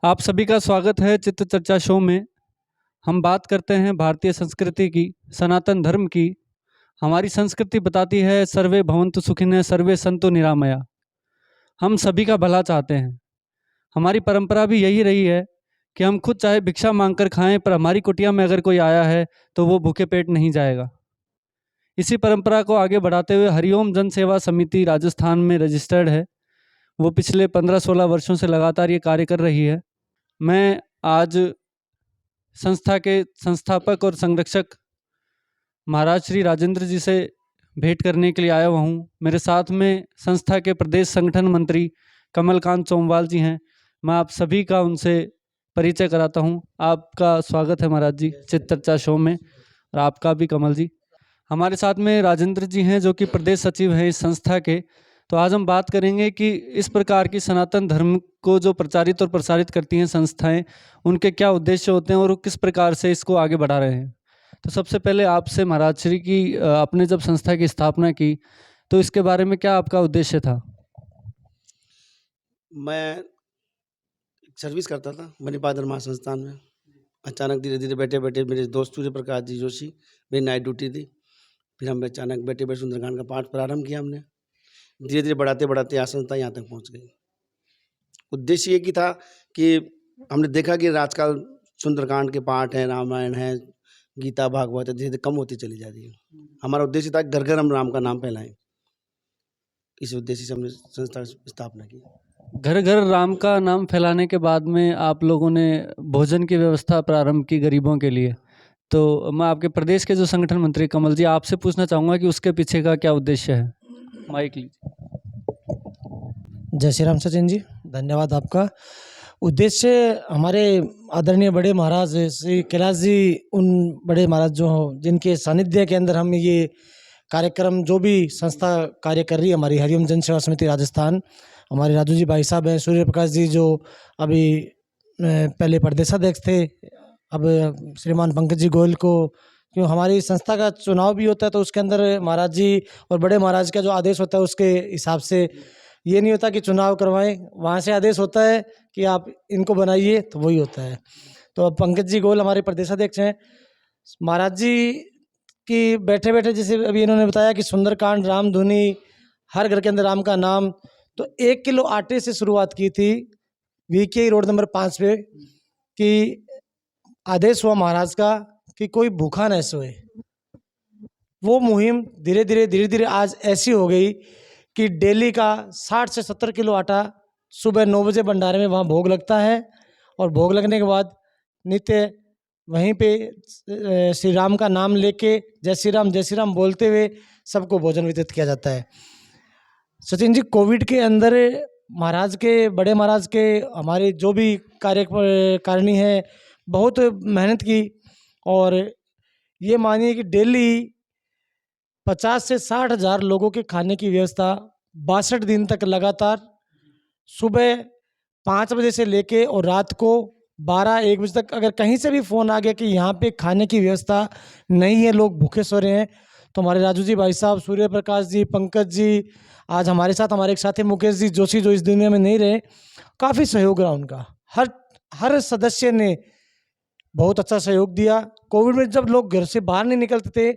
आप सभी का स्वागत है चित्र चर्चा शो में। हम बात करते हैं भारतीय संस्कृति की, सनातन धर्म की। हमारी संस्कृति बताती है सर्वे भवन्तु सुखिनः सर्वे सन्तु निरामया। हम सभी का भला चाहते हैं। हमारी परंपरा भी यही रही है कि हम खुद चाहे भिक्षा मांगकर खाएं, पर हमारी कुटिया में अगर कोई आया है तो वो भूखे पेट नहीं जाएगा। इसी परंपरा को आगे बढ़ाते हुए हरिओम जन सेवा समिति राजस्थान में रजिस्टर्ड है। वो पिछले 15-16 वर्षों से लगातार ये कार्य कर रही है। मैं आज संस्था के संस्थापक और संरक्षक महाराज श्री राजेंद्र जी से भेंट करने के लिए आया हुआ हूँ। मेरे साथ में संस्था के प्रदेश संगठन मंत्री कमलकांत सोमवाल जी हैं। मैं आप सभी का उनसे परिचय कराता हूँ। आपका स्वागत है महाराज जी चित्र चर्चा शो में, और आपका भी कमल जी। हमारे साथ में राजेंद्र जी हैं जो कि प्रदेश सचिव हैं इस संस्था के। तो आज हम बात करेंगे कि इस प्रकार की सनातन धर्म को जो प्रचारित और प्रसारित करती हैं संस्थाएं, उनके क्या उद्देश्य होते हैं और वो किस प्रकार से इसको आगे बढ़ा रहे हैं। तो सबसे पहले आपसे महाराज श्री की, आपने जब संस्था की स्थापना की तो इसके बारे में क्या आपका उद्देश्य था? मैं सर्विस करता था मणिपाल महासंस्थान में। अचानक धीरे धीरे बैठे बैठे मेरे दोस्त सूर्य प्रकाश जी जोशी, मेरी नाइट ड्यूटी थी। फिर हम अचानक बैठे बैठे सुंदरकांड का पाठ प्रारंभ किया हमने। धीरे धीरे बढ़ाते बढ़ाते आज संस्था यहाँ तक पहुँच गई। उद्देश्य ये की था कि हमने देखा कि आजकल सुंदरकांड के पाठ हैं, रामायण है, गीता भागवत है, धीरे धीरे कम होती चली जा रही है। हमारा उद्देश्य था घर घर हम राम का नाम फैलाएं। इस उद्देश्य से हमने संस्था की स्थापना की। घर घर राम का नाम फैलाने के बाद में आप लोगों ने भोजन की व्यवस्था प्रारंभ की गरीबों के लिए। तो मैं आपके प्रदेश के जो संगठन मंत्री कमल जी, आपसे पूछना चाहूँगा कि उसके पीछे का क्या उद्देश्य है। माइक लीजिए। जय श्री राम सचिन जी, धन्यवाद आपका। उद्देश्य हमारे आदरणीय बड़े महाराज श्री कैलाश जी, उन बड़े महाराज जो हों जिनके सानिध्य के अंदर हम ये कार्यक्रम, जो भी संस्था कार्य कर रही है हमारी हरिओम जन सेवा समिति राजस्थान, हमारे राजू जी भाई साहब हैं, सूर्य प्रकाश जी जो अभी पहले प्रदेशाध्यक्ष थे, अब श्रीमान पंकज जी गोयल को, क्यों हमारी संस्था का चुनाव भी होता है तो उसके अंदर महाराज जी और बड़े महाराज का जो आदेश होता है उसके हिसाब से ये नहीं होता कि चुनाव करवाएं, वहाँ से आदेश होता है कि आप इनको बनाइए, तो वही होता है। तो अब पंकज जी गोयल हमारे प्रदेशाध्यक्ष हैं। महाराज जी की बैठे बैठे जैसे अभी इन्होंने बताया कि सुंदरकांड, राम धुनी, हर घर के अंदर राम का नाम, तो 1 किलो आटे से शुरुआत की थी VK रोड नंबर 5 पे, कि आदेश हुआ महाराज का कि कोई भूखा न सोए। वो मुहिम धीरे धीरे आज ऐसी हो गई कि डेली का 60 से 70 किलो आटा सुबह 9 बजे भंडारे में वहाँ भोग लगता है, और भोग लगने के बाद नित्य वहीं पे श्री राम का नाम लेके जय श्री राम बोलते हुए सबको भोजन वितरित किया जाता है। सचिन जी, कोविड के अंदर महाराज के, बड़े महाराज के, हमारे जो भी कार्यकारिणी है, बहुत मेहनत की, और ये मानिए कि डेली 50 से 60 हज़ार लोगों के खाने की व्यवस्था 62 दिन तक लगातार सुबह 5 बजे से लेके और रात को 12-1 बजे तक, अगर कहीं से भी फ़ोन आ गया कि यहाँ पे खाने की व्यवस्था नहीं है, लोग भूखे सो रहे हैं, तो हमारे राजू जी भाई साहब, सूर्य प्रकाश जी, पंकज जी, आज हमारे साथ हमारे एक साथी मुकेश जी जोशी जो इस दुनिया में नहीं रहे, काफ़ी सहयोग रहा उनका। हर सदस्य ने बहुत अच्छा सहयोग दिया। कोविड में जब लोग घर से बाहर नहीं निकलते थे,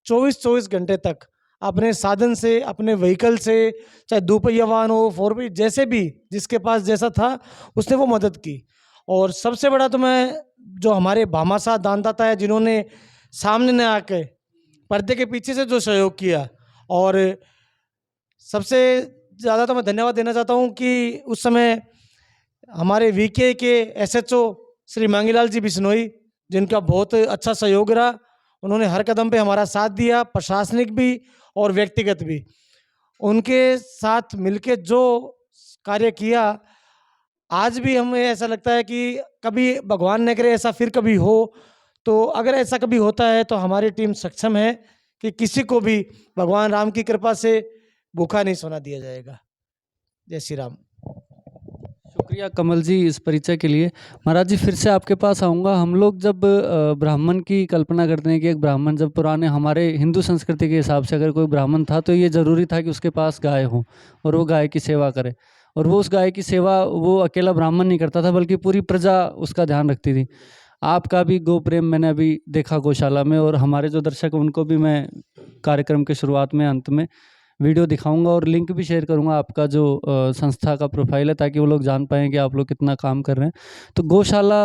24 घंटे तक अपने साधन से, अपने व्हीकल से, चाहे दोपहिया वाहन हो, 4 जैसे भी जिसके पास जैसा था उसने वो मदद की। और सबसे बड़ा तो मैं, जो हमारे भामाशाह दानदाता है, जिन्होंने सामने न आके पर्दे के पीछे से जो सहयोग किया, और सबसे ज़्यादा तो मैं धन्यवाद देना चाहता हूँ कि उस समय हमारे VK के SHO श्री मांगीलाल जी बिश्नोई, जिनका बहुत अच्छा सहयोग रहा। उन्होंने हर कदम पे हमारा साथ दिया, प्रशासनिक भी और व्यक्तिगत भी। उनके साथ मिलके जो कार्य किया, आज भी हमें ऐसा लगता है कि कभी भगवान न करे ऐसा फिर कभी हो, तो अगर ऐसा कभी होता है तो हमारी टीम सक्षम है कि किसी को भी भगवान राम की कृपा से भूखा नहीं सोना दिया जाएगा। जय श्री राम। शुक्रिया कमल जी इस परिचय के लिए। महाराज जी, फिर से आपके पास आऊँगा। हम लोग जब ब्राह्मण की कल्पना करते हैं कि एक ब्राह्मण, जब पुराने हमारे हिंदू संस्कृति के हिसाब से अगर कोई ब्राह्मण था तो ये ज़रूरी था कि उसके पास गाय हो और वो गाय की सेवा करे। और वो उस गाय की सेवा वो अकेला ब्राह्मण नहीं करता था, बल्कि पूरी प्रजा उसका ध्यान रखती थी। आपका भी गो प्रेम मैंने अभी देखा गौशाला में, और हमारे जो दर्शक हैं उनको भी मैं कार्यक्रम के शुरुआत में अंत में वीडियो दिखाऊंगा और लिंक भी शेयर करूंगा आपका जो संस्था का प्रोफाइल है, ताकि वो लोग जान पाएँ कि आप लोग कितना काम कर रहे हैं। तो गौशाला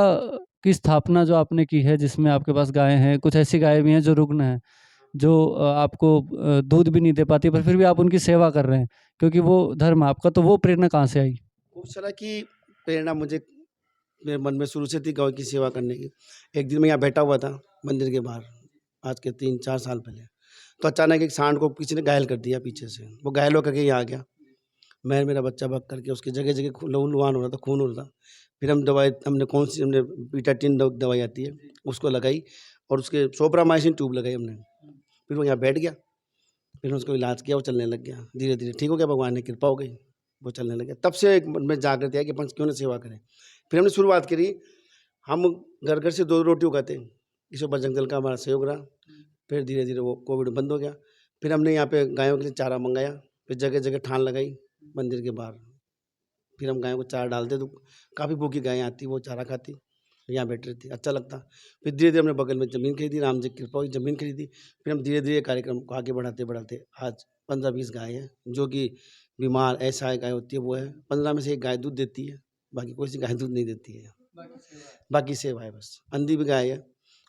की स्थापना जो आपने की है, जिसमें आपके पास गायें हैं, कुछ ऐसी गायें भी हैं जो रुग्ण हैं, जो आपको दूध भी नहीं दे पाती, पर फिर भी आप उनकी सेवा कर रहे हैं, क्योंकि वो धर्म है आपका। तो वो प्रेरणा कहाँ से आई? गौशाला की प्रेरणा मुझे मेरे मन में शुरू से थी गौ की सेवा करने की। एक दिन मैं यहाँ बैठा हुआ था मंदिर के बाहर, आज के 3-4 साल पहले। तो अचानक एक सांड को किसी ने घायल कर दिया पीछे से। वो घायल होकर के यहाँ आ गया। मैं मेरा बच्चा भाग करके उसकी जगह-जगह लहू-लुहान हो रहा था, खून हो रहा था। फिर हमने कौन-सी हमने बीटाडिन दवाई आती है, उसको लगाई और उसके सोप्रामाइसिन ट्यूब लगाई हमने। फिर वो यहाँ बैठ गया। फिर उसको इलाज किया, वो चलने लग गया। धीरे-धीरे ठीक हो गया, भगवान की कृपा हो गई, वो चलने लग गया। तब से एक मन में जागृति आई कि अपन क्यों ना सेवा करें। फिर हमने शुरुआत करी, हम घर-घर से 2 रोटी उगाते। इस ऊपर जंगल का हमारा सहयोग रहा। फिर धीरे-धीरे वो कोविड बंद हो गया। फिर हमने यहाँ पे गायों के लिए चारा मँगाया, फिर जगह-जगह ठान लगाई मंदिर के बाहर। फिर हम गायों को चारा डालते तो काफ़ी भूखी गायें आती, वो चारा खाती, यहाँ बैठ रहती, अच्छा लगता। फिर धीरे-धीरे हमने बगल में ज़मीन खरीदी, राम जी की कृपा हुई, ज़मीन खरीदी। फिर हम धीरे-धीरे कार्यक्रम को आगे बढ़ाते-बढ़ाते आज 15-20 गाय हैं, जो कि बीमार असहाय गाय होती है वो है। 15 में से 1 गाय दूध देती है, बाकी कोई सी गाय दूध नहीं देती है। बाकी सेवा है बस। अंधी भी गाय है,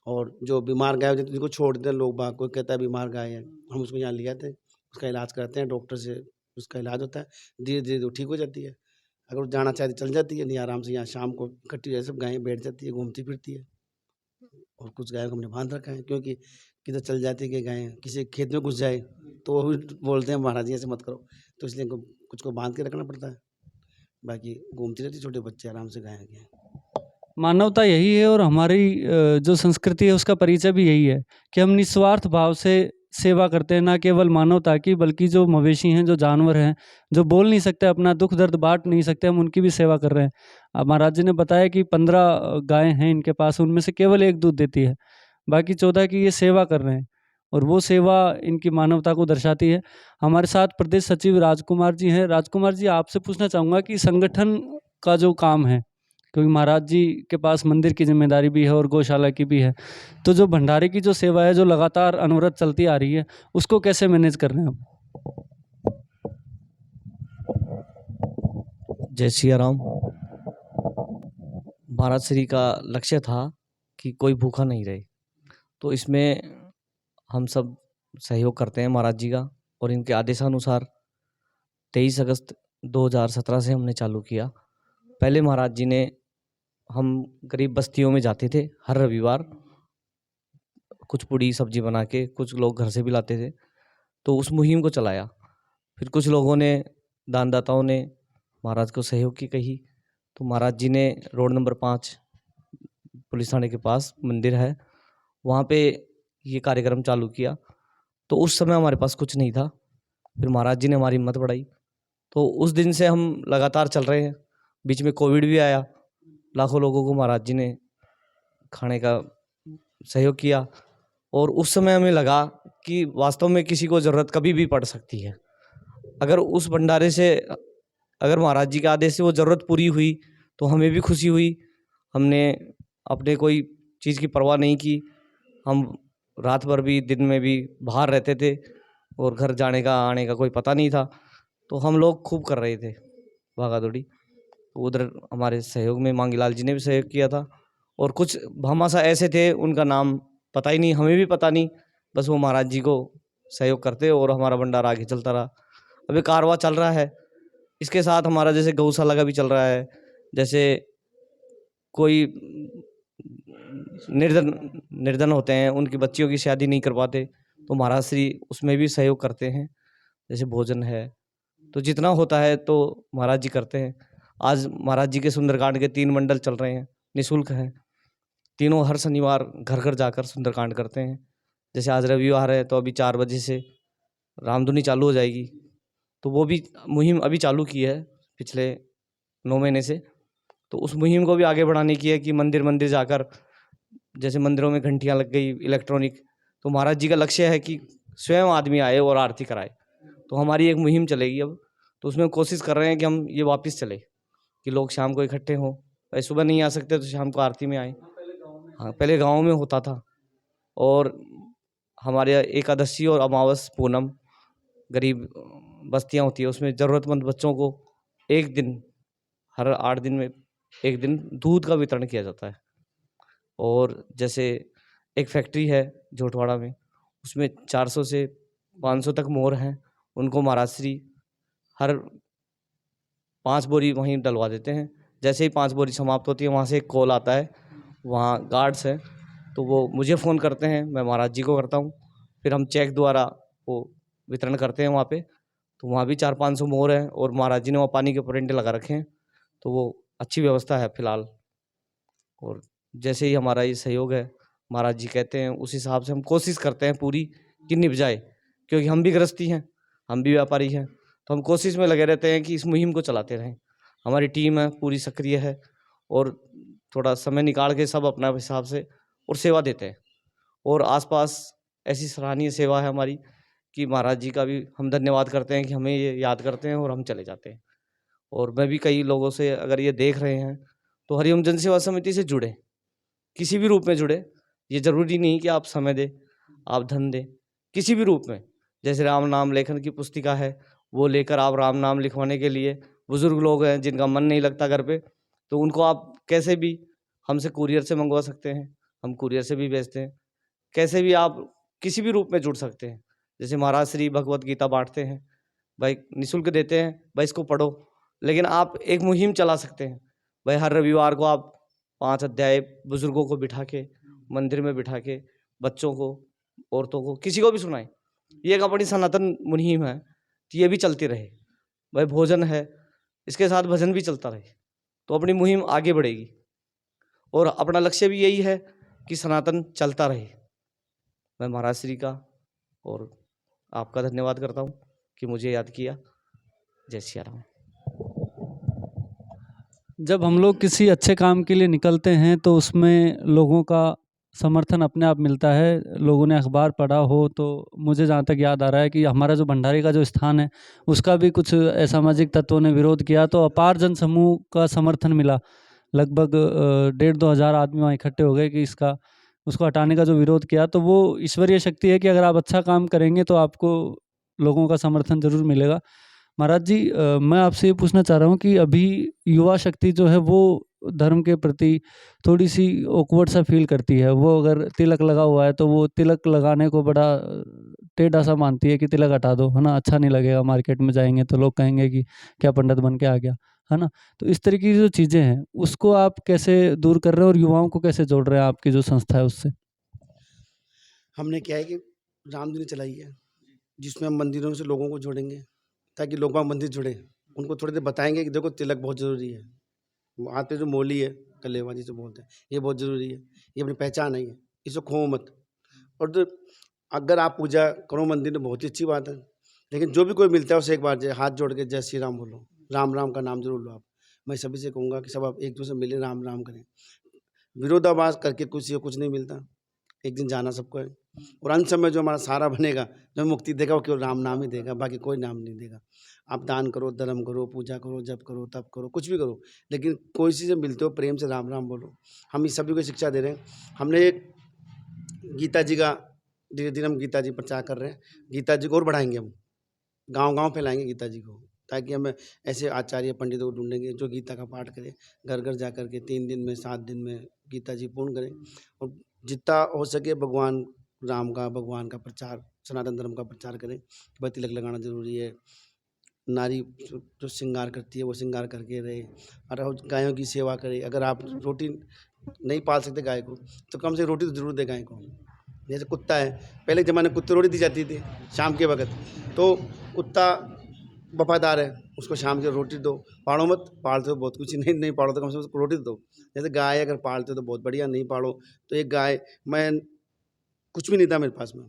और जो बीमार गाय होती है उनको छोड़ देते हैं लोग बाग। कोई कहता है बीमार गाय है, हम उसको यहाँ ले आते हैं, उसका इलाज कराते हैं, डॉक्टर से उसका इलाज होता है। धीरे-धीरे वो ठीक हो जाती है। अगर वो जाना चाहती चल जाती है, नहीं आराम से यहाँ शाम को इकट्ठी जैसे सब गायें बैठ जाती है, घूमती फिरती है। और कुछ गायों को हमने बांध रखा है, क्योंकि किधर चल जाती है कि गायें किसी खेत में घुस जाए तो वो भी बोलते हैं महाराज जी ऐसे मत करो, तो इसलिए कुछ को बांध के रखना पड़ता है। बाकी घूमती रहती, छोटे बच्चे आराम से गायें की। मानवता यही है, और हमारी जो संस्कृति है उसका परिचय भी यही है कि हम निस्वार्थ भाव से सेवा करते हैं, ना केवल मानवता की, बल्कि जो मवेशी हैं, जो जानवर हैं, जो बोल नहीं सकते, अपना दुख दर्द बांट नहीं सकते, हम उनकी भी सेवा कर रहे हैं। अब महाराज जी ने बताया कि 15 गायें हैं इनके पास, उनमें से केवल 1 दूध देती है, बाकी 14 की ये सेवा कर रहे हैं, और वो सेवा इनकी मानवता को दर्शाती है। हमारे साथ प्रदेश सचिव राजकुमार जी हैं। राजकुमार जी, आपसे पूछना चाहूँगा कि संगठन का जो काम है, क्योंकि महाराज जी के पास मंदिर की जिम्मेदारी भी है और गौशाला की भी है, तो जो भंडारे की जो सेवा है, जो लगातार अनवरत चलती आ रही है, उसको कैसे मैनेज कर रहे हैं आप? जय सिया राम। महाराज श्री का लक्ष्य था कि कोई भूखा नहीं रहे, तो इसमें हम सब सहयोग करते हैं महाराज जी का, और इनके आदेशानुसार 23 अगस्त 2017 से हमने चालू किया। पहले महाराज जी ने, हम गरीब बस्तियों में जाते थे हर रविवार, कुछ पूड़ी सब्जी बना के, कुछ लोग घर से भी लाते थे, तो उस मुहिम को चलाया। फिर कुछ लोगों ने, दानदाताओं ने महाराज को सहयोग की कही, तो महाराज जी ने रोड नंबर 5 पुलिस थाने के पास मंदिर है, वहाँ पे ये कार्यक्रम चालू किया। तो उस समय हमारे पास कुछ नहीं था, फिर महाराज जी ने हमारी हिम्मत बढ़ाई, तो उस दिन से हम लगातार चल रहे हैं। बीच में कोविड भी आया, लाखों लोगों को महाराज जी ने खाने का सहयोग किया, और उस समय हमें लगा कि वास्तव में किसी को ज़रूरत कभी भी पड़ सकती है। अगर उस भंडारे से, अगर महाराज जी के आदेश से वो ज़रूरत पूरी हुई, तो हमें भी खुशी हुई। हमने अपने कोई चीज़ की परवाह नहीं की। हम रात भर भी, दिन में भी बाहर रहते थे, और घर जाने का आने का कोई पता नहीं था, तो हम लोग खूब कर रहे थे भागा दौड़ी। तो उधर हमारे सहयोग में मांगीलाल जी ने भी सहयोग किया था, और कुछ भामाशाह ऐसे थे, उनका नाम पता ही नहीं, हमें भी पता नहीं, बस वो महाराज जी को सहयोग करते, और हमारा भंडारा आगे चलता रहा। अभी कारवां चल रहा है, इसके साथ हमारा जैसे गौशाला का भी चल रहा है। जैसे कोई निर्धन होते हैं, उनकी बच्चियों की शादी नहीं कर पाते, तो महाराज श्री उसमें भी सहयोग करते हैं। जैसे भोजन है, तो जितना होता है तो महाराज जी करते हैं। आज महाराज जी के सुंदरकांड के 3 मंडल चल रहे हैं, निःशुल्क हैं। तीनों हर शनिवार घर घर जाकर सुंदरकांड करते हैं। जैसे आज रविवार है, तो अभी 4 बजे से रामधुनी चालू हो जाएगी, तो वो भी मुहिम अभी चालू की है पिछले 9 महीने से। तो उस मुहिम को भी आगे बढ़ाने की है कि मंदिर मंदिर जाकर, जैसे मंदिरों में घंटियां लग गई इलेक्ट्रॉनिक, तो महाराज जी का लक्ष्य है कि स्वयं आदमी आए और आरती कराए। तो हमारी एक मुहिम चलेगी अब, तो उसमें कोशिश कर रहे हैं कि हम ये वापस चले, कि लोग शाम को इकट्ठे हों। भाई सुबह नहीं आ सकते तो शाम को आरती में आए। हाँ, पहले गाँव में होता था। और हमारे यहाँ एकादशी और अमावस पूनम गरीब बस्तियाँ होती है, उसमें ज़रूरतमंद बच्चों को एक दिन, हर 8 दिन में एक दिन दूध का वितरण किया जाता है। और जैसे एक फैक्ट्री है झोटवाड़ा में, उसमें 400 से 500 तक मोर हैं, उनको महाराज श्री हर 5 बोरी वहीं डलवा देते हैं। जैसे ही 5 बोरी समाप्त होती है, वहाँ से एक कॉल आता है, वहाँ गार्ड्स हैं, तो वो मुझे फ़ोन करते हैं, मैं महाराज जी को करता हूँ, फिर हम चेक द्वारा वो वितरण करते हैं वहाँ पे। तो वहाँ भी 400-500 मोर हैं, और महाराज जी ने वहाँ पानी के परिंदे लगा रखे हैं, तो वो अच्छी व्यवस्था है फिलहाल। और जैसे ही हमारा ये सहयोग है, महाराज जी कहते हैं, उस हिसाब से हम कोशिश करते हैं पूरी कि निभ जाए, क्योंकि हम भी गृहस्थी हैं, हम भी व्यापारी हैं, तो हम कोशिश में लगे रहते हैं कि इस मुहिम को चलाते रहें। हमारी टीम है पूरी सक्रिय है, और थोड़ा समय निकाल के सब अपना हिसाब से और सेवा देते हैं। और आसपास ऐसी सराहनीय सेवा है हमारी कि महाराज जी का भी हम धन्यवाद करते हैं कि हमें ये याद करते हैं और हम चले जाते हैं। और मैं भी कई लोगों से, अगर ये देख रहे हैं तो हरिओम जन सेवा समिति से जुड़े, किसी भी रूप में जुड़े। ये ज़रूरी नहीं कि आप समय दें, आप धन दें, किसी भी रूप में। जैसे राम नाम लेखन की पुस्तिका है, वो लेकर आप राम नाम लिखवाने के लिए, बुजुर्ग लोग हैं जिनका मन नहीं लगता घर पे, तो उनको आप कैसे भी हमसे कुरियर से मंगवा सकते हैं, हम कुरियर से भी भेजते हैं। कैसे भी आप किसी भी रूप में जुड़ सकते हैं। जैसे महाराज श्री भगवत गीता बांटते हैं, भाई निःशुल्क देते हैं, भाई इसको पढ़ो। लेकिन आप एक मुहिम चला सकते हैं, भाई हर रविवार को आप 5 अध्याय बुजुर्गों को बिठा के, मंदिर में बिठा के, बच्चों को, औरतों को, किसी को भी सुनाएं। ये एक अपनी सनातन मुहिम है, तो ये भी चलती रहे। भाई भोजन है, इसके साथ भजन भी चलता रहे, तो अपनी मुहिम आगे बढ़ेगी। और अपना लक्ष्य भी यही है कि सनातन चलता रहे। मैं महाराज श्री का और आपका धन्यवाद करता हूँ कि मुझे याद किया। जय सिया राम। जब हम लोग किसी अच्छे काम के लिए निकलते हैं तो उसमें लोगों का समर्थन अपने आप मिलता है। लोगों ने अखबार पढ़ा हो तो मुझे जहाँ तक याद आ रहा है कि हमारा जो भंडारी का जो स्थान है उसका भी कुछ असामाजिक तत्वों ने विरोध किया, तो अपार जन समूह का समर्थन मिला। लगभग 1,500-2 हज़ार आदमी वहाँ इकट्ठे हो गए कि उसको हटाने का जो विरोध किया। तो वो ईश्वरीय शक्ति है कि अगर आप अच्छा काम करेंगे तो आपको लोगों का समर्थन ज़रूर मिलेगा। महाराज जी, मैं आपसे ये पूछना चाह रहा हूँ कि अभी युवा शक्ति जो है वो धर्म के प्रति थोड़ी सी ऑकवर्ड सा फील करती है। वो अगर तिलक लगा हुआ है तो वो तिलक लगाने को बड़ा टेढ़ा सा मानती है कि तिलक हटा दो, है ना, अच्छा नहीं लगेगा, मार्केट में जाएंगे तो लोग कहेंगे कि क्या पंडित बन के आ गया, है ना। तो इस तरीके की जो चीज़ें हैं उसको आप कैसे दूर कर रहे हैं और युवाओं को कैसे जोड़ रहे हैं आपकी जो संस्था है उससे? हमने क्या है कि रामधुनी चलाई है, जिसमें हम मंदिरों से लोगों को जोड़ेंगे, ताकि लोग वहाँ मंदिर जुड़े। उनको थोड़ी देर बताएंगे कि देखो तिलक बहुत ज़रूरी है, हाथ पे जो मोली है, कलेवा जिसे बोलते हैं, ये बहुत ज़रूरी है, ये अपनी पहचान है, इसको खो मत। और जो अगर आप पूजा करो मंदिर में, बहुत ही अच्छी बात है, लेकिन जो भी कोई मिलता है उसे एक बार हाथ जोड़ के जय श्री राम बोलो, राम राम का नाम जरूर लो आप। मैं सभी से कहूँगा कि सब आप एक दूसरे से मिले, राम राम करें। विरोधाभास करके कुछ नहीं मिलता, एक दिन जाना सबको है। और अंत समय जो हमारा सहारा बनेगा, जो मुक्ति देगा, वो केवल राम नाम ही देगा, बाकी कोई नाम नहीं देगा। आप दान करो, धर्म करो, पूजा करो, जप करो, तप करो, कुछ भी करो, लेकिन कोई चीज़ से मिलते हो प्रेम से राम राम बोलो। हम इस सभी को शिक्षा दे रहे हैं। हमने गीता जी का धीरे धीरे हम गीता जी प्रचार कर रहे हैं। गीता जी को और बढ़ाएंगे, हम गांव-गांव फैलाएंगे गीता जी को, ताकि हम ऐसे आचार्य पंडितों को ढूंढेंगे जो गीता का पाठ करें, घर घर जा कर के 3 दिन में 7 दिन में गीता जी पूर्ण करें। और जितना हो सके भगवान राम का, भगवान का प्रचार, सनातन धर्म का प्रचार करें। भाई तिलक लगाना ज़रूरी है, नारी जो श्रृंगार करती है वो श्रृंगार करके रहे, और गायों की सेवा करे। अगर आप रोटी नहीं पाल सकते गाय को, तो कम से रोटी तो ज़रूर दे गाय को। जैसे कुत्ता है, पहले के ज़माने में कुत्ते रोटी दी जाती थी शाम के वक्त, तो कुत्ता वफादार है, उसको शाम के रोटी दो। पालो मत, पालते हो बहुत कुछ, नहीं पालो तो कम से कम उसको रोटी दो। जैसे गाय अगर पालते हो तो बहुत बढ़िया, नहीं पालो तो एक गाय, मैं कुछ भी नहीं था मेरे पास में,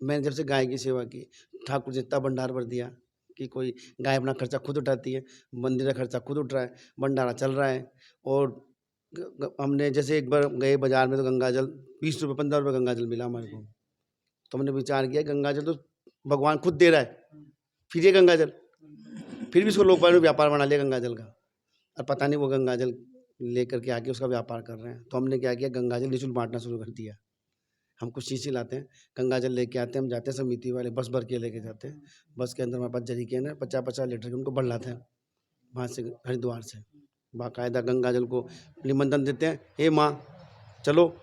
मैंने जब से गाय की सेवा की, ठाकुर जी इतना भंडार भर दिया कि कोई गाय अपना खर्चा खुद उठाती है, मंदिर का खर्चा खुद उठ रहा है, भंडारा चल रहा है। और हमने जैसे एक बार गए बाजार में तो गंगा जल 20 रुपये 15 रुपये गंगा जल मिला हमारे को, तो हमने विचार किया गंगा जल तो भगवान खुद दे रहा है, फिर ये गंगा जल फिर भी उसको लोग बाग ने व्यापार बना लिया गंगा जल का, और पता नहीं वो गंगा जल लेकर के आके उसका व्यापार कर रहे हैं। तो हमने क्या किया, गंगा जल निःशुल्क बांटना शुरू कर दिया। हम कुछ चीज़ें लाते हैं, गंगा जल लेके आते हैं, हम जाते हैं समिति वाले बस भर के लेके जाते हैं। बस के अंदर हमारे पास जरीकेन है, 50-50 लीटर के, उनको भर लाते हैं वहाँ से हरिद्वार से। बाकायदा गंगा जल को निमंत्रण देते हैं, हे माँ चलो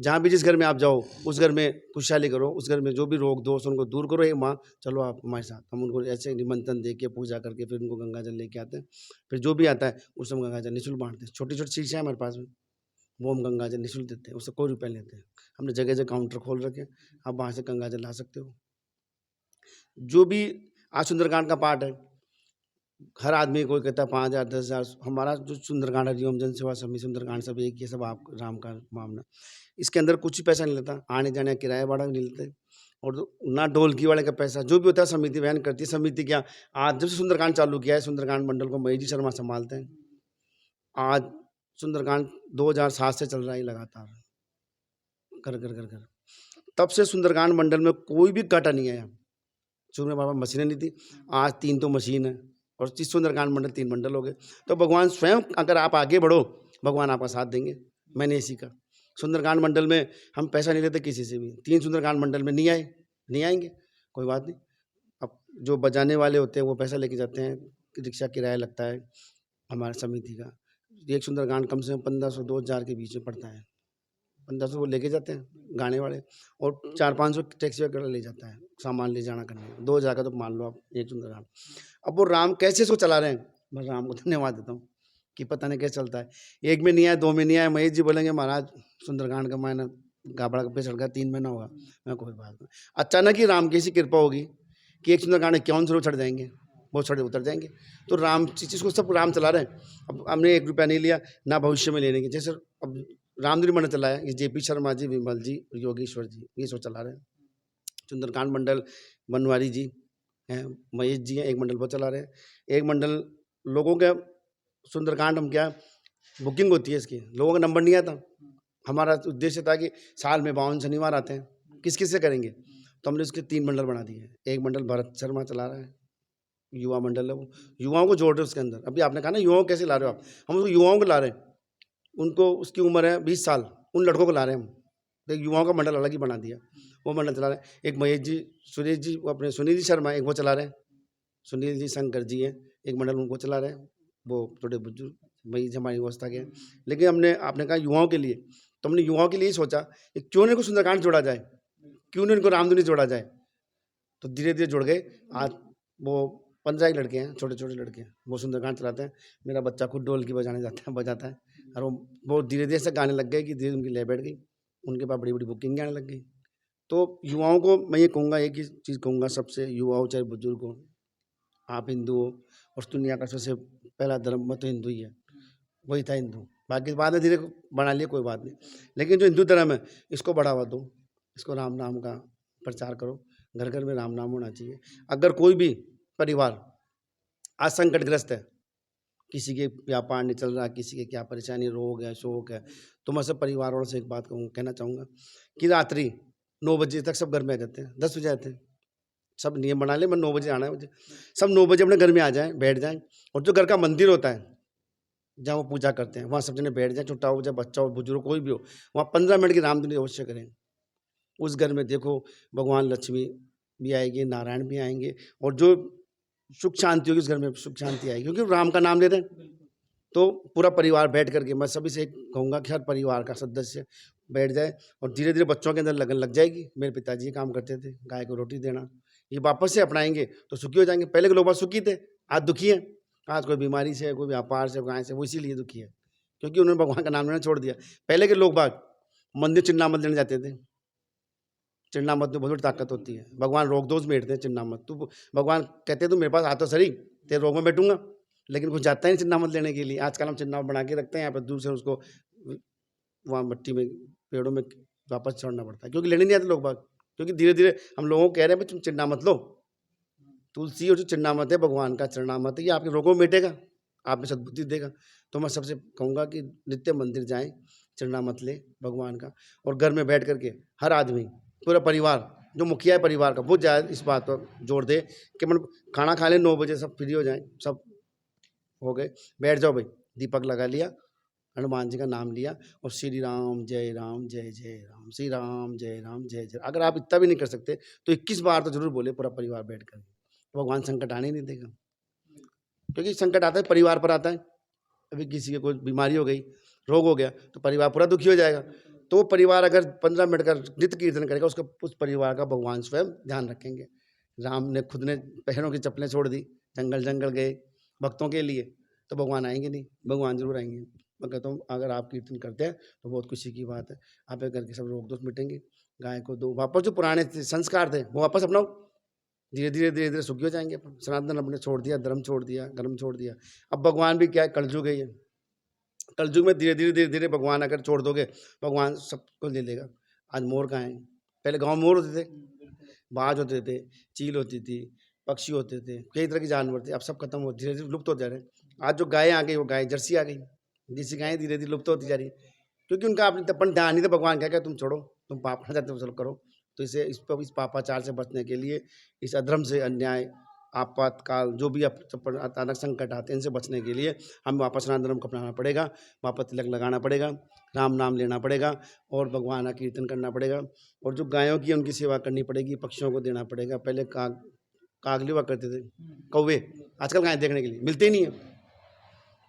जहाँ भी जिस घर में आप जाओ उस घर में खुशहाली करो, उस घर में जो भी रोग दोष उनको दूर करो, हे माँ चलो आप हमारे साथ। हम उनको ऐसे निमंत्रण दे के पूजा करके फिर उनको गंगा जल लेके आते हैं। फिर जो भी आता है उससे हम गंगा जल निःशुल्क बांटते हैं। छोटी छोटी चीज़ें हैं हमारे पास में, वो हम गंगा जल निःशुल्क देते हैं, उससे कोई रुपये लेते हैं। हमने जगह जगह काउंटर खोल रखे हैं, आप वहाँ से गंगा जल ला सकते हो। जो भी आज सुंदरकांड का पाठ है, हर आदमी कोई कहता है 5,000 10,000, हमारा जो सुंदरकांड हरिओम जन सेवा समिति सुंदरकांड सब एक ही, सब आप राम का मामला, इसके अंदर कुछ भी पैसा नहीं लेता, आने जाने का किराया भाड़ा भी नहीं लेते, और ना ढोलकी वाले का पैसा, जो भी होता है समिति वहन करती है। समिति क्या, आज जब से सुंदरकांड चालू किया है, सुंदरकांड मंडल को महेश जी शर्मा संभालते हैं। आज सुंदरकांड 2007 से चल रहा है लगातार, कर कर कर कर तब से सुंदरकांड मंडल में कोई भी काटा नहीं आया। शुरू में बाबा मशीनें नहीं थी, आज 3 तो मशीन है, और 30 सुंदरकांड मंडल 3 मंडल हो गए। तो भगवान स्वयं, अगर आप आगे बढ़ो भगवान आपका साथ देंगे। मैंने इसी का सुंदरकांड मंडल में हम पैसा नहीं लेते किसी से भी। 3 सुंदरकांड मंडल में नहीं आए, नहीं आएंगे, कोई बात नहीं। अब जो बजाने वाले होते हैं वो पैसा लेके जाते हैं, रिक्शा किराया लगता है हमारे समिति का। एक सुंदरकांड कम से कम 1500-2000 के बीच में पड़ता है। 1500 वो लेके जाते हैं गाने वाले, और 400-500 टैक्सी वगैरह ले जाता है सामान ले जाना करने। 2000 का तो मान लो आप एक सुंदरकांड। अब वो राम कैसे इसको चला रहे हैं, मैं राम को धन्यवाद देता हूँ कि पता नहीं कैसे चलता है। 1 में नहीं आया, 2 में नहीं आया, महेश जी बोलेंगे महाराज सुंदरकांड का महीना गाबड़ा पे चढ़ गया, 3 महीना होगा, मैं कोई बात नहीं। अचानक ही राम की ऐसी कृपा होगी कि एक सुंदरकांड 51 से चढ़ जाएंगे, वो चढ़े उतर जाएंगे। तो राम चीज़ को सब राम चला रहे हैं। अब हमने 1 रुपया नहीं लिया, ना भविष्य में लेने की। जैसे अब रामदीन मंडल चलाया, ये जेपी शर्मा जी, विमल जी, योगेश्वर जी, ये सब चला रहे हैं। सुंदरकांड मंडल बनवारी जी हैं, महेश जी हैं, एक मंडल वो चला रहे हैं। एक मंडल लोगों के सुंदरकांड, हम क्या बुकिंग होती है इसकी, लोगों का नंबर नहीं आता। हमारा उद्देश्य था कि साल में 52 शनिवार आते हैं, किस किस से करेंगे, तो हमने उसके 3 मंडल बना दिए हैं। एक मंडल भरत शर्मा चला रहा है, युवा मंडल है, वो युवाओं को जोड़ रहे हैं उसके अंदर। अभी आपने कहा ना युवाओं कैसे ला रहे हो आप, हम उसको युवाओं को ला रहे हैं। उनको, उसकी उम्र है 20 साल, उन लड़कों को ला रहे हैं हम। तो युवाओं का मंडल अलग ही बना दिया, वो मंडल चला रहे हैं। एक महेश जी, सुरेश जी, वो अपने सुनील जी शर्मा एक वो चला रहे हैं, सुनील जी शंकर जी हैं, एक मंडल उनको चला रहे हैं। वो थोड़े बुजुर्ग महेश जी हमारी व्यवस्था के हैं। लेकिन हमने, आपने कहा युवाओं के लिए, तो हमने युवाओं के लिए ही सोचा कि क्यों नहीं को सुंदरकांड जोड़ा जाए, क्यों नहीं इनको रामधुनी जोड़ा जाए। तो धीरे धीरे जुड़ गए। आज वो 15 ही लड़के हैं, छोटे छोटे लड़के हैं, वो सुंदरकांड चलाते हैं। मेरा बच्चा खुद ढोल की बजाता है, और वो धीरे धीरे से गाने लग गए कि धीरे उनकी लय बैठ गई, उनके पास बड़ी बड़ी बुकिंग आने लग गई। तो युवाओं को मैं ये कहूँगा, एक ही चीज़ कहूँगा सबसे, युवा हो चाहे बुजुर्ग हो, आप हिंदू हो, और दुनिया का सबसे पहला धर्म में तो हिंदू ही है, वही था हिंदू। बाकी बाद में धीरे बना लिए, कोई बात नहीं, लेकिन जो हिंदू धर्म है इसको बढ़ावा दो, इसको राम नाम का प्रचार करो, घर घर में राम नाम होना चाहिए। अगर कोई भी परिवार आज संकटग्रस्त है, किसी के व्यापार नहीं चल रहा, किसी के क्या परेशानी, रोग है, शोक है, तो मैं सब परिवार वालों से एक बात कहना चाहूँगा कि रात्रि 9 बजे तक सब घर में आ जाते हैं, 10 बजे आते हैं, सब नियम बना ले, मैं 9 बजे आना है मुझे, सब 9 बजे अपने घर में आ जाएं, बैठ जाएं। और जो घर का मंदिर होता है जहाँ वो पूजा करते हैं, वहाँ सब जने बैठ जाएं, छोटा हो चाहे बच्चा हो, बुजुर्ग कोई भी हो, वहाँ 15 मिनट की रामधुनी अवश्य करें। उस घर में देखो भगवान लक्ष्मी भी आएगी, नारायण भी आएंगे, और जो सुख शांति होगी उस घर में सुख शांति आएगी, क्योंकि राम का नाम ले रहे हैं। तो पूरा परिवार बैठ करके, मैं सभी से कहूँगा कि हर परिवार का सदस्य बैठ जाए, और धीरे धीरे बच्चों के अंदर लगन लग जाएगी। मेरे पिताजी ये काम करते थे, गाय को रोटी देना, ये वापस से अपनाएंगे तो सुखी हो जाएंगे। पहले के लोग बहुत सुखी थे, आज दुखी हैं। आज कोई बीमारी से, कोई व्यापार से, गाय से, वो इसीलिए दुखी है क्योंकि उन्होंने भगवान का नाम लेना छोड़ दिया। पहले के लोग बाग मंदिर चिन्नामत लेने जाते थे, चिन्नामत में बहुत बड़ी ताकत होती है, भगवान रोग दोष बैठते हैं चिन्नामत। तो भगवान कहते हैं तू मेरे पास आ तो सही, तेरे रोग में बैठूंगा, लेकिन कुछ जाता ही नहीं चिन्नामत लेने के लिए। आजकल हम चिन्नामत बना के रखते हैं, यहाँ पर दूर से उसको वहाँ मिट्टी में, पेड़ों में वापस छोड़ना पड़ता है, क्योंकि लेने नहीं आते लोग बाग। क्योंकि धीरे धीरे हम लोगों को कह रहे हैं भाई तुम चिन्नामत लो, तुलसी और जो चिन्नामत है भगवान का चिन्नामत है, ये आपके रोगों में मिटेगा, आप में सद्बुद्धि देगा। तो मैं सबसे कहूँगा कि नित्य मंदिर जाएं, चिन्नामत ले भगवान का, और घर में बैठ करके हर आदमी, पूरा परिवार जो मुखिया है परिवार का वो ज़्यादा इस बात पर जोर दे कि मतलब खाना खा ले 9 बजे सब फ्री हो जाएं, सब हो गए, बैठ जाओ भाई, दीपक लगा लिया, हनुमान जी का नाम लिया और श्री राम जय राम जय जय राम, श्री राम जय राम जय जय। अगर आप इतना भी नहीं कर सकते तो 21 बार तो जरूर बोले पूरा परिवार बैठ कर, तो भगवान संकट आने नहीं देगा, क्योंकि संकट आता है परिवार पर आता है। अभी किसी की कोई बीमारी हो गई, रोग हो गया, तो परिवार पूरा दुखी हो जाएगा। तो परिवार अगर 15 मिनट का नित्य कीर्तन करेगा, उसका उस परिवार का भगवान स्वयं ध्यान रखेंगे। राम ने खुद ने पैरों की चप्पलें छोड़ दी, जंगल जंगल गए भक्तों के लिए, तो भगवान आएंगे नहीं? भगवान जरूर आएंगे। मैं कहता हूँ अगर आप कीर्तन करते हैं तो बहुत खुशी की बात है, आपके घर के सब रोग दोष मिटेंगे। गाय को दो, वापस जो पुराने संस्कार थे वो वापस अपनाओ, धीरे धीरे धीरे धीरे सुखी हो जाएंगे। सनातन अपने छोड़ दिया, धर्म छोड़ दिया, कर्म छोड़ दिया। अब भगवान भी क्या है, कलयुग है ये, कलयुग में धीरे धीरे भगवान अगर छोड़ दोगे, भगवान सबको ले लेगा। आज मोर कहाँ हैं? पहले गाँव में मोर होते थे, बाज होते थे, चील होती थी, पक्षी होते थे, कई तरह के जानवर थे, अब सब खत्म हो, धीरे धीरे लुप्त हो जा रहे हैं। आज जो गायें आ गई वो गाय जर्सी आ गई, देसी गायें धीरे धीरे लुप्त होती जा रही है, क्योंकि उनका अपन ध्यान नहीं था। भगवान क्या तुम छोड़ो, तुम पाप करना चाहते हो चलो करो। तो इस पापाचार से बचने के लिए, इस अधर्म से, अन्याय, आपातकाल, जो भी अचानक संकट आते हैं, इनसे बचने के लिए हमें वापस सनातन धर्म को अपनाना पड़ेगा, वापस तिलक लगाना पड़ेगा, राम नाम लेना पड़ेगा और भगवान का कीर्तन करना पड़ेगा। और जो गायों की उनकी सेवा करनी पड़ेगी, पक्षियों को देना पड़ेगा। पहले कागली हुआ करते थे, कौवे, आजकल गाय देखने के लिए मिलते ही नहीं है।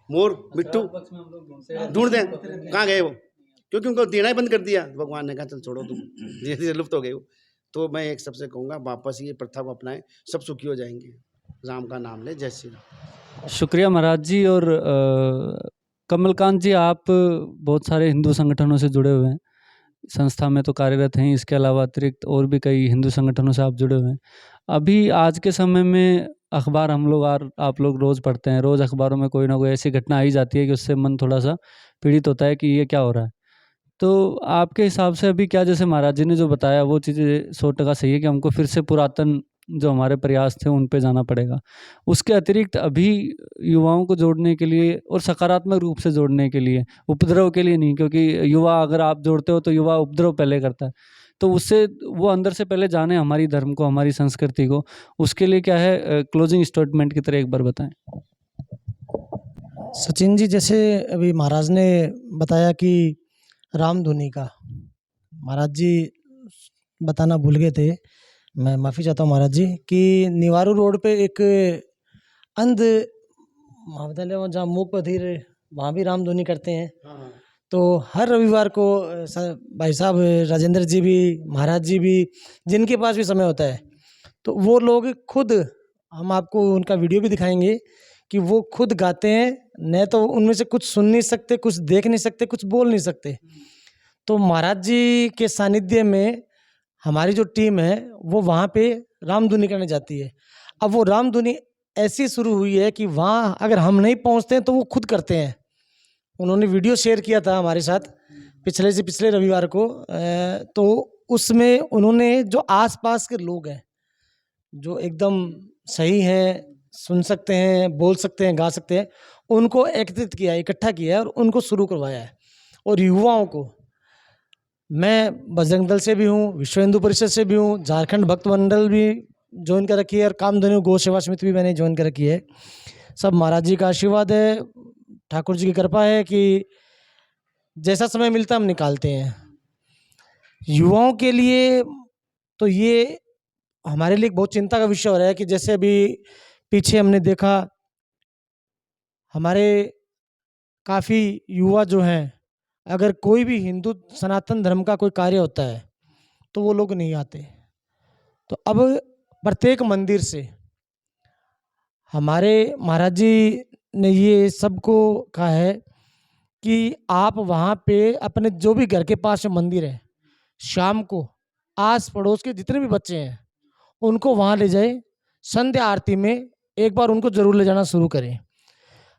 मोर, मिट्टू ढूंढते हैं, कहाँ गए वो? क्योंकि उनको देना ही बंद कर दिया। भगवान ने कहा चल छोड़ो, तुम धीरे धीरे लुप्त हो गए हो। तो मैं एक सबसे कहूँगा वापस ये प्रथा को अपनाएं, सब सुखी हो जाएंगे। राम का नाम ले, जय श्री राम। शुक्रिया महाराज जी। और कमलकांत जी, आप बहुत सारे हिंदू संगठनों से जुड़े हुए हैं, संस्था में तो कार्यरत हैं, इसके अलावा अतिरिक्त और भी कई हिंदू संगठनों से आप जुड़े हुए हैं। अभी आज के समय में अखबार हम लोग आप लोग रोज़ पढ़ते हैं, रोज़ अखबारों में कोई ना कोई ऐसी घटना आ ही जाती है कि उससे मन थोड़ा सा पीड़ित होता है कि ये क्या हो रहा है। तो आपके हिसाब से अभी क्या, जैसे महाराज जी ने जो बताया वो चीज़ें 100% सही है कि हमको फिर से पुरातन जो हमारे प्रयास थे उन पे जाना पड़ेगा। उसके अतिरिक्त अभी युवाओं को जोड़ने के लिए और सकारात्मक रूप से जोड़ने के लिए, उपद्रव के लिए नहीं, क्योंकि युवा अगर आप जोड़ते हो तो युवा उपद्रव पहले करता है, तो उससे वो अंदर से पहले जाने हमारी धर्म को, हमारी संस्कृति को। उसके लिए क्या है, क्लोजिंग स्टेटमेंट की तरह एक बार बताएं। सचिन जी, जैसे अभी महाराज ने बताया कि रामधुनी का, महाराज जी बताना भूल गए थे, मैं माफ़ी चाहता हूँ महाराज जी, कि निवारू रोड पे एक अंध महाविद्यालय वहाँ जहाँ मूक बधिर, वहाँ भी रामधुनी करते हैं। तो हर रविवार को भाई साहब राजेंद्र जी भी, महाराज जी भी, जिनके पास भी समय होता है, तो वो लोग खुद, हम आपको उनका वीडियो भी दिखाएंगे कि वो खुद गाते हैं। न तो उनमें से कुछ सुन नहीं सकते, कुछ देख नहीं सकते, कुछ बोल नहीं सकते। तो महाराज जी के सानिध्य में हमारी जो टीम है वो वहाँ पे रामधुनी करने जाती है। अब वो रामधुनी ऐसी शुरू हुई है कि वहाँ अगर हम नहीं पहुँचते हैं तो वो खुद करते हैं। उन्होंने वीडियो शेयर किया था हमारे साथ पिछले से पिछले रविवार को, तो उसमें उन्होंने जो आसपास के लोग हैं जो एकदम सही हैं, सुन सकते हैं, बोल सकते हैं, गा सकते हैं, उनको एकत्रित किया है, इकट्ठा किया है और उनको शुरू करवाया है। और युवाओं को, मैं बजरंग दल से भी हूँ, विश्व हिंदू परिषद से भी हूँ, झारखंड भक्त मंडल भी ज्वाइन कर रखी है और कामधेनु गौ सेवा समिति भी मैंने ज्वाइन कर रखी है। सब महाराज जी का आशीर्वाद है, ठाकुर जी की कृपा है कि जैसा समय मिलता हम निकालते हैं। युवाओं के लिए तो ये हमारे लिए बहुत चिंता का विषय हो रहा है कि जैसे अभी पीछे हमने देखा, हमारे काफ़ी युवा जो हैं, अगर कोई भी हिंदू सनातन धर्म का कोई कार्य होता है तो वो लोग नहीं आते। तो अब प्रत्येक मंदिर से हमारे महाराज जी ने ये सबको कहा है कि आप वहाँ पे अपने जो भी घर के पास में मंदिर है, शाम को आस पड़ोस के जितने भी बच्चे हैं उनको वहाँ ले जाए, संध्या आरती में एक बार उनको जरूर ले जाना शुरू करें।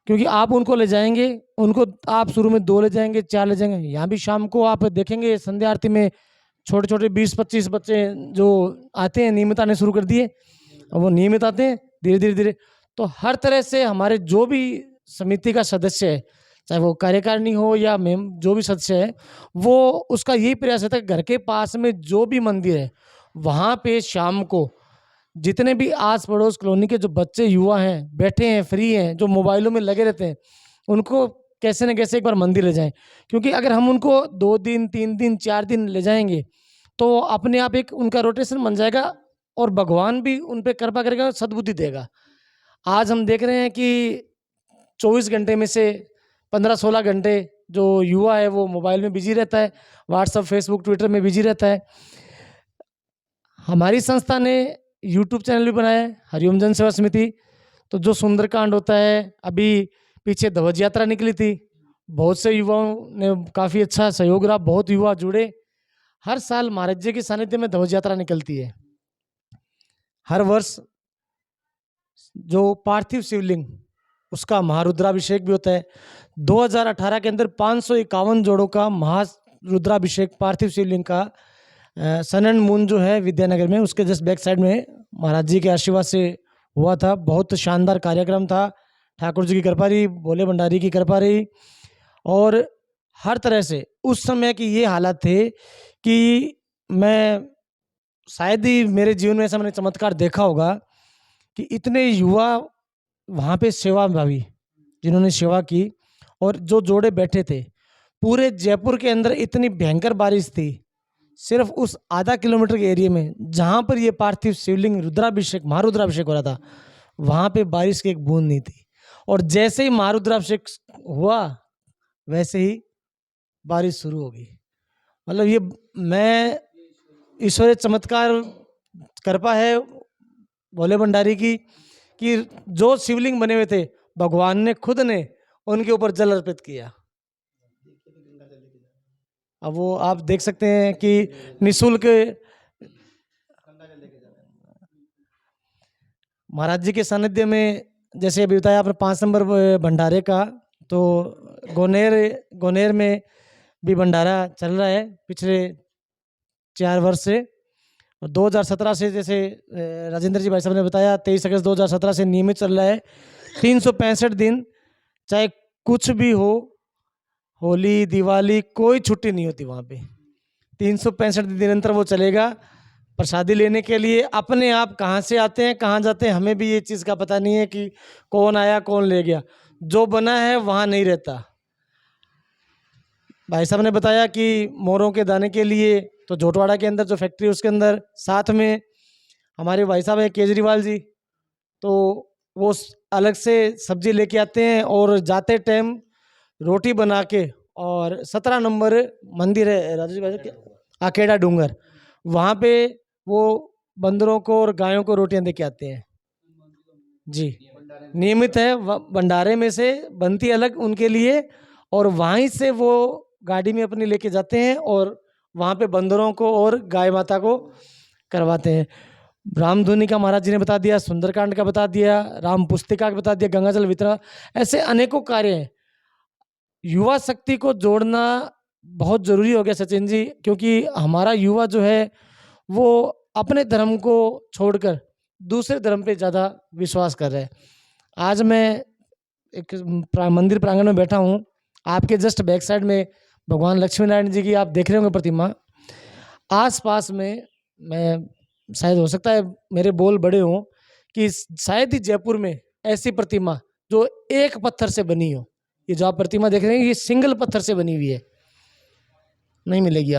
क्योंकि आप उनको ले जाएंगे, उनको आप शुरू में 2 ले जाएंगे, 4 ले जाएंगे, यहाँ भी शाम को आप देखेंगे संध्या आरती में छोटे छोटे 20-25 बच्चे जो आते हैं, नियमित आने शुरू कर दिए, और वो नियमित आते हैं धीरे धीरे धीरे। तो हर तरह से हमारे जो भी समिति का सदस्य है, चाहे वो कार्यकारिणी हो या जो भी सदस्य है, वो उसका यही प्रयास रहता है कि घर के पास में जो भी मंदिर है वहाँ पे शाम को जितने भी आस पड़ोस कॉलोनी के जो बच्चे युवा हैं, बैठे हैं, फ्री हैं, जो मोबाइलों में लगे रहते हैं, उनको कैसे न कैसे एक बार मंदिर ले जाएं। क्योंकि अगर हम उनको 2 दिन, 3 दिन, 4 दिन ले जाएंगे तो अपने आप एक उनका रोटेशन बन जाएगा और भगवान भी उन पे कृपा करेगा, सद्बुद्धि देगा। आज हम देख रहे हैं कि 24 घंटे में से 15-16 घंटे जो युवा है वो मोबाइल में बिजी रहता है, व्हाट्सएप, फेसबुक, ट्विटर में बिजी रहता है। हमारी संस्था ने यूट्यूब चैनल भी बनाया है, हरिओम जन सेवा समिति। तो जो सुंदरकांड होता है, अभी पीछे ध्वज यात्रा निकली थी, बहुत से युवाओं ने काफ़ी अच्छा सहयोग रहा, बहुत युवा जुड़े। हर साल महाराज जी के सानिध्य में ध्वज यात्रा निकलती है। हर वर्ष जो पार्थिव शिवलिंग उसका महारुद्राभिषेक भी होता है। 2018 के अंदर 551 जोड़ों का महारुद्राभिषेक पार्थिव शिवलिंग का सन एंड मून जो है विद्यानगर में, उसके जस्ट बैक साइड में महाराज जी के आशीर्वाद से हुआ था। बहुत शानदार कार्यक्रम था, ठाकुर जी की कृपा रही, भोले भंडारी की कृपा रही। और हर तरह से उस समय की ये हालत थे कि मैं शायद ही मेरे जीवन में ऐसा मैंने चमत्कार देखा होगा कि इतने युवा वहाँ पे सेवा भावी जिन्होंने सेवा की, और जो जोड़े बैठे थे। पूरे जयपुर के अंदर इतनी भयंकर बारिश थी, सिर्फ उस आधा किलोमीटर के एरिया में जहाँ पर ये पार्थिव शिवलिंग रुद्राभिषेक महारुद्राभिषेक हो रहा था, वहाँ पे बारिश की एक बूंद नहीं थी। और जैसे ही महारुद्राभिषेक हुआ वैसे ही बारिश शुरू हो गई। मतलब ये मैं ईश्वरीय चमत्कार कृपा है भोले भंडारी की कि जो शिवलिंग बने हुए थे भगवान ने खुद ने उनके ऊपर जल अर्पित किया। अब वो आप देख सकते हैं कि निःशुल्क महाराज जी के सानिध्य में, जैसे अभी बताया आपने 5 नंबर भंडारे का, तो गोनेर में भी भंडारा चल रहा है पिछले 4 वर्ष से। और 2017 से, जैसे राजेंद्र जी भाई साहब ने बताया, 23 अगस्त 2017 से नियमित चल रहा है। 365 दिन चाहे कुछ भी हो, होली, दिवाली, कोई छुट्टी नहीं होती वहाँ पे। 365 दिन निरंतर वो चलेगा। प्रसादी लेने के लिए अपने आप कहाँ से आते हैं, कहाँ जाते हैं, हमें भी ये चीज़ का पता नहीं है कि कौन आया कौन ले गया। जो बना है वहाँ नहीं रहता। भाई साहब ने बताया कि मोरों के दाने के लिए तो जोटवाड़ा के अंदर जो फैक्ट्री, उसके अंदर साथ में हमारे भाई साहब हैं केजरीवाल जी, तो वो अलग से सब्जी लेके आते हैं और जाते टाइम रोटी बना के, और 17 नंबर मंदिर है राजू भाई के, आकेड़ा डूंगर, वहाँ पे वो बंदरों को और गायों को रोटियां दे के आते हैं जी। नियमित है, भंडारे में से बनती अलग उनके लिए, और वहीं से वो गाड़ी में अपनी लेके जाते हैं और वहाँ पे बंदरों को और गाय माता को करवाते हैं। रामधुनी का महाराज जी ने बता दिया, सुंदरकांड का बता दिया, राम पुस्तिका का बता दिया, गंगाजल वितरण, ऐसे अनेकों कार्य हैं। युवा शक्ति को जोड़ना बहुत ज़रूरी हो गया सचिन जी, क्योंकि हमारा युवा जो है वो अपने धर्म को छोड़कर दूसरे धर्म पे ज़्यादा विश्वास कर रहे हैं। आज मैं एक मंदिर प्रांगण में बैठा हूँ, आपके जस्ट बैक साइड में भगवान लक्ष्मी नारायण जी की आप देख रहे होंगे प्रतिमा। आसपास में, मैं शायद हो सकता है मेरे बोल बड़े हों, कि शायद ही जयपुर में ऐसी प्रतिमा जो एक पत्थर से बनी हो। ये जो आप प्रतिमा देख रहे हैं ये सिंगल पत्थर से बनी हुई है, नहीं मिलेगी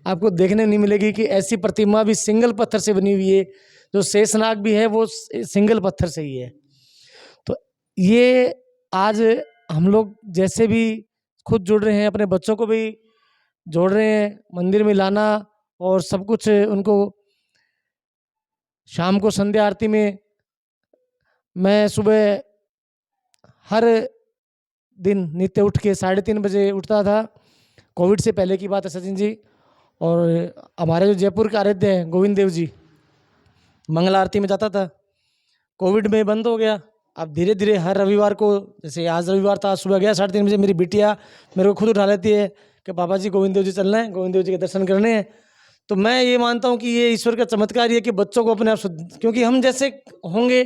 आपको देखने नहीं मिलेगी कि ऐसी प्रतिमा भी सिंगल पत्थर से बनी हुई है। जो शेषनाग भी है वो सिंगल पत्थर से ही है। तो ये आज हम लोग जैसे भी खुद जुड़ रहे हैं, अपने बच्चों को भी जोड़ रहे हैं मंदिर में लाना, और सब कुछ उनको शाम को संध्या आरती में, मैं सुबह हर दिन नित्य उठ के 3:30 बजे उठता था। कोविड से पहले की बात है सचिन जी। और हमारे जो जयपुर के आराध्य हैं गोविंद देव जी, मंगल आरती में जाता था। कोविड में बंद हो गया। अब धीरे धीरे हर रविवार को, जैसे आज रविवार था, सुबह गया 3:30 बजे, मेरी बिटिया मेरे को खुद उठा लेती है कि पापा जी गोविंद देव जी चलना है, गोविंद देव जी के दर्शन करने हैं। तो मैं ये मानता हूँ कि ये ईश्वर का चमत्कार ये कि बच्चों को अपने आप, क्योंकि हम जैसे होंगे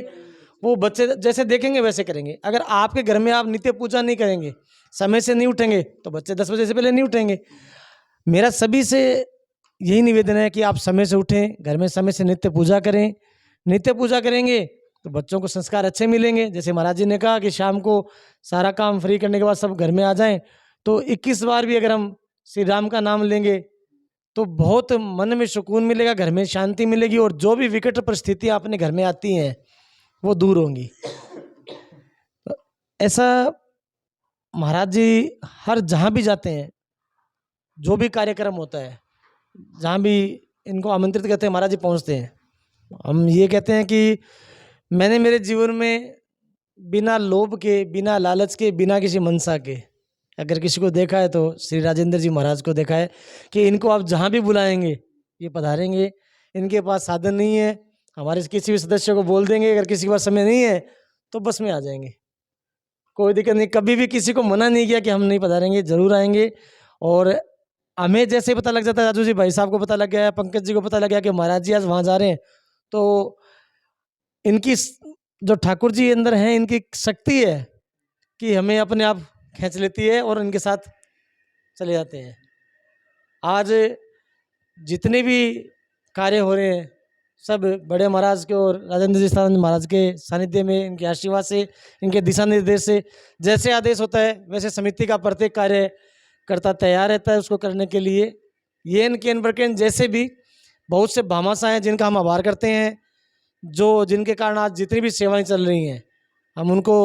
वो बच्चे जैसे देखेंगे वैसे करेंगे। अगर आपके घर में आप नित्य पूजा नहीं करेंगे, समय से नहीं उठेंगे, तो बच्चे 10 बजे से पहले नहीं उठेंगे। मेरा सभी से यही निवेदन है कि आप समय से उठें, घर में समय से नित्य पूजा करें। नित्य पूजा करेंगे तो बच्चों को संस्कार अच्छे मिलेंगे। जैसे महाराज जी ने कहा कि शाम को सारा काम फ्री करने के बाद सब घर में आ जाएं, तो 21 बार भी अगर हम श्री राम का नाम लेंगे तो बहुत मन में सुकून मिलेगा, घर में शांति मिलेगी, और जो भी विकट परिस्थितियाँ अपने घर में आती हैं वो दूर होंगी। ऐसा महाराज जी हर जहाँ भी जाते हैं, जो भी कार्यक्रम होता है, जहाँ भी इनको आमंत्रित करते हैं, महाराज जी पहुँचते हैं। हम ये कहते हैं कि मैंने मेरे जीवन में बिना लोभ के, बिना लालच के, बिना किसी मनसा के अगर किसी को देखा है तो श्री राजेंद्र जी महाराज को देखा है कि इनको आप जहाँ भी बुलाएंगे ये पधारेंगे। इनके पास साधन नहीं है, हमारे किसी भी सदस्य को बोल देंगे, अगर किसी के पास समय नहीं है तो बस में आ जाएंगे, कोई दिक्कत नहीं। कभी भी किसी को मना नहीं किया कि हम नहीं पधारेंगे, जरूर आएंगे। और हमें जैसे पता लग जाता है, राजू जी भाई साहब को पता लग गया, पंकज जी को पता लग गया कि महाराज जी आज वहाँ जा रहे हैं, तो इनकी जो ठाकुर जी अंदर हैं, इनकी शक्ति है कि हमें अपने आप खींच लेती है और इनके साथ चले जाते हैं। आज जितने भी कार्य हो रहे हैं सब बड़े महाराज के और राजेंद्र जी स्थान महाराज के सानिध्य में, इनके आशीर्वाद से, इनके दिशा निर्देश से, जैसे आदेश होता है वैसे समिति का प्रत्येक कार्य करता तैयार रहता है उसको करने के लिए। येन केन बरकेन जैसे भी बहुत से भामाशाह हैं जिनका हम आभार करते हैं, जो जिनके कारण आज जितनी भी सेवाएं चल रही हैं हम उनको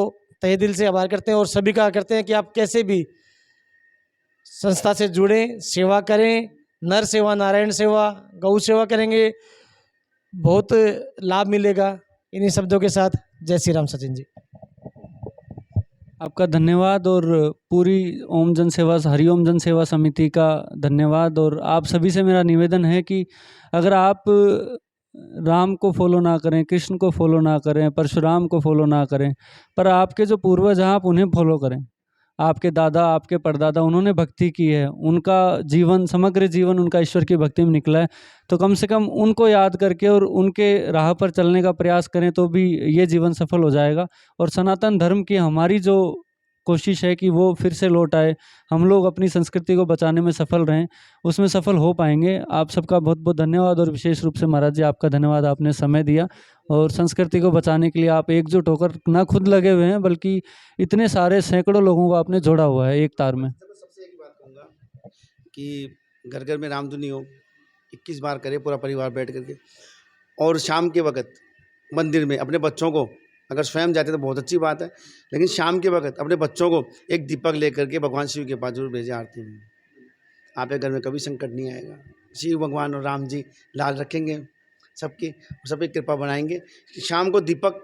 तहे दिल से आभार करते हैं। और सभी का करते हैं कि आप कैसे भी संस्था से जुड़ें, सेवा करें, नर सेवा, नारायण सेवा, गौ सेवा करेंगे, बहुत लाभ मिलेगा। इन्हीं शब्दों के साथ जय श्री राम। सचिन जी आपका धन्यवाद, और पूरी ओम जन सेवा, हरिओम जन सेवा समिति का धन्यवाद। और आप सभी से मेरा निवेदन है कि अगर आप राम को फॉलो ना करें, कृष्ण को फॉलो ना करें, परशुराम को फॉलो ना करें, पर आपके जो पूर्वज हैं आप उन्हें फॉलो करें। आपके दादा, आपके परदादा, उन्होंने भक्ति की है, उनका जीवन, समग्र जीवन उनका ईश्वर की भक्ति में निकला है, तो कम से कम उनको याद करके और उनके राह पर चलने का प्रयास करें तो भी ये जीवन सफल हो जाएगा। और सनातन धर्म की हमारी जो कोशिश है कि वो फिर से लौट आए, हम लोग अपनी संस्कृति को बचाने में सफल रहें, उसमें सफल हो पाएंगे। आप सबका बहुत बहुत धन्यवाद, और विशेष रूप से महाराज जी आपका धन्यवाद, आपने समय दिया और संस्कृति को बचाने के लिए आप एकजुट होकर ना खुद लगे हुए हैं बल्कि इतने सारे सैकड़ों लोगों को आपने जोड़ा हुआ है एक तार में। मैं सबसे एक ही बात कहूँगा कि घर घर में रामधुनी हो, 21 बार करे पूरा परिवार बैठ करके, और शाम के वक्त मंदिर में अपने बच्चों को, अगर स्वयं जाते तो बहुत अच्छी बात है, लेकिन शाम के वक्त अपने बच्चों को एक दीपक लेकर के भगवान शिव के पास जरूर भेजें आरती में। आपके घर में कभी संकट नहीं आएगा। शिव भगवान और राम जी लाल रखेंगे सबकी, सबकी कृपा बनाएंगे। शाम को दीपक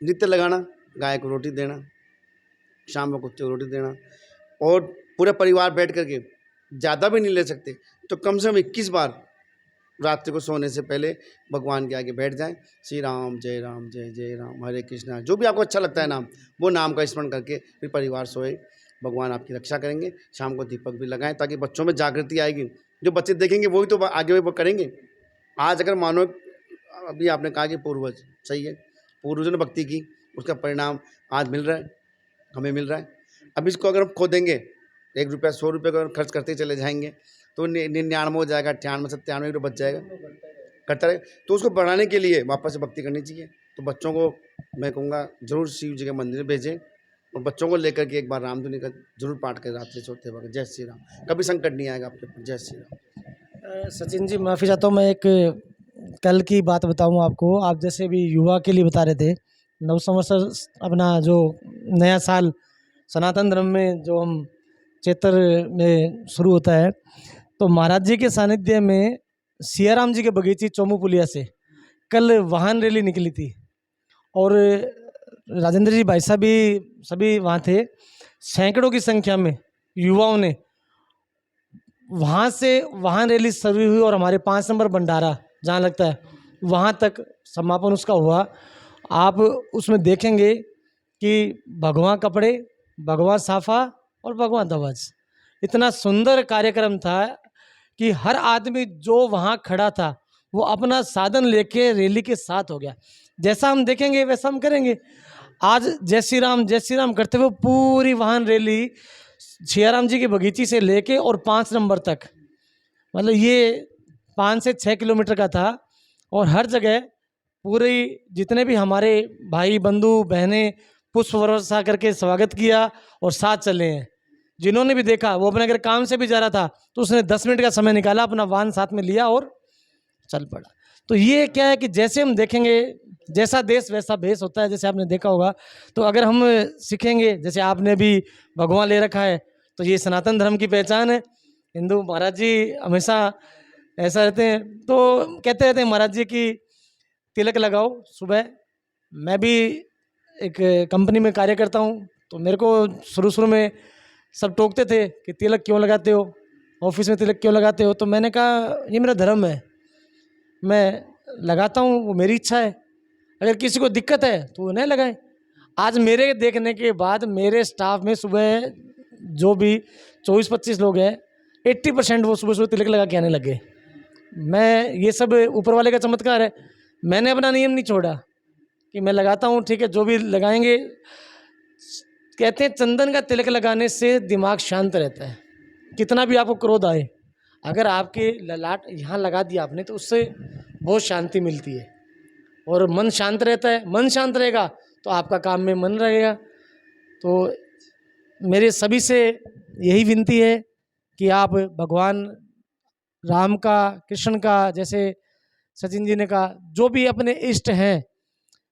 नित्य लगाना, गाय को रोटी देना, शाम को कुत्ते को रोटी देना, और पूरा परिवार बैठ करके, ज़्यादा भी नहीं ले सकते तो कम से कम 21 बार रात्रि को सोने से पहले भगवान के आगे बैठ जाएं। श्री राम जय जय राम, हरे कृष्णा, जो भी आपको अच्छा लगता है नाम, वो नाम का स्मरण करके फिर परिवार सोए। भगवान आपकी रक्षा करेंगे। शाम को दीपक भी लगाएं ताकि बच्चों में जागृति आएगी। जो बच्चे देखेंगे वही तो आगे वो करेंगे। आज अगर मानो, अभी आपने कहा कि पूर्वज, सही है, पूर्वजों ने भक्ति की, उसका परिणाम आज मिल रहा है, हमें मिल रहा है। अब इसको अगर हम खो देंगे, 1 रुपया 100 रुपये अगर खर्च करते चले जाएंगे तो 99 हो जाएगा, 98, 97 बच जाएगा, करता रहे। तो उसको बढ़ाने के लिए वापस से भक्ति करनी चाहिए। तो बच्चों को मैं कहूँगा जरूर शिव जी के मंदिर भेजें, और बच्चों को लेकर के एक बार रामधुनी का जरूर पाठ करें रात्रि सोते वक्त। जय श्री राम, कभी संकट नहीं आएगा आपके ऊपर। जय श्री राम। सचिन जी माफ़ी चाहता हूँ, मैं एक कल की बात बताऊँ आपको। आप जैसे भी युवा के लिए बता रहे थे, नव संवत्सर, अपना जो नया साल सनातन धर्म में जो हम चैत्र में शुरू होता है, तो महाराज जी के सानिध्य में सियाराम जी के बगीचे चोमू पुलिया से कल वाहन रैली निकली थी, और राजेंद्र जी भाई साहब भी सभी वहाँ थे। सैकड़ों की संख्या में युवाओं ने वहाँ से वाहन रैली शुरू हुई, और हमारे 5 नंबर भंडारा जहाँ लगता है वहाँ तक समापन उसका हुआ। आप उसमें देखेंगे कि भगवा कपड़े, भगवा साफा और भगवा ध्वज, इतना सुंदर कार्यक्रम था कि हर आदमी जो वहाँ खड़ा था वो अपना साधन लेके रैली के साथ हो गया। जैसा हम देखेंगे वैसा हम करेंगे। आज जय श्री राम करते हुए पूरी वाहन रैली सियाराम जी के बगीचे से लेके और 5 नंबर तक, मतलब ये 5 से 6 किलोमीटर का था और हर जगह पूरी जितने भी हमारे भाई बंधु बहनें पुष्प वर्षा करके स्वागत किया और साथ चले हैं। जिन्होंने भी देखा, वो अपने अगर काम से भी जा रहा था तो उसने 10 मिनट का समय निकाला, अपना वाहन साथ में लिया और चल पड़ा। तो ये क्या है कि जैसे हम देखेंगे, जैसा देश वैसा भेष होता है, जैसे आपने देखा होगा। तो अगर हम सीखेंगे, जैसे आपने भी भगवान ले रखा है, तो ये सनातन धर्म की पहचान है। हिंदू महाराज जी हमेशा ऐसा रहते हैं, तो कहते रहते हैं महाराज जी की तिलक लगाओ सुबह। मैं भी एक कंपनी में कार्य करता हूँ, तो मेरे को शुरू शुरू में सब टोकते थे कि तिलक क्यों लगाते हो, ऑफिस में तिलक क्यों लगाते हो। तो मैंने कहा ये मेरा धर्म है, मैं लगाता हूँ, वो मेरी इच्छा है। अगर किसी को दिक्कत है तो वो नहीं लगाए। आज मेरे देखने के बाद मेरे स्टाफ में सुबह जो भी 24-25 लोग हैं, 80% वो सुबह सुबह तिलक लगा के आने लगे। मैं ये सब ऊपर वाले का चमत्कार है। मैंने अपना नियम नहीं छोड़ा कि मैं लगाता हूँ, ठीक है, जो भी लगाएंगे। कहते हैं चंदन का तिलक लगाने से दिमाग शांत रहता है। कितना भी आपको क्रोध आए, अगर आपके ललाट यहाँ लगा दिया आपने, तो उससे बहुत शांति मिलती है और मन शांत रहता है। मन शांत रहेगा तो आपका काम में मन रहेगा। तो मेरे सभी से यही विनती है कि आप भगवान राम का, कृष्ण का, जैसे सचिन जी ने कहा, जो भी अपने इष्ट हैं,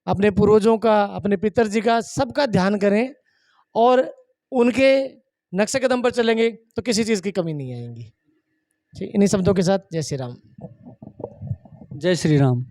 अपने पूर्वजों का, अपने पितरजी का, सबका ध्यान करें और उनके नक्शे कदम पर चलेंगे तो किसी चीज़ की कमी नहीं आएगी। ठीक, इन्हीं शब्दों के साथ जय श्री राम। जय श्री राम।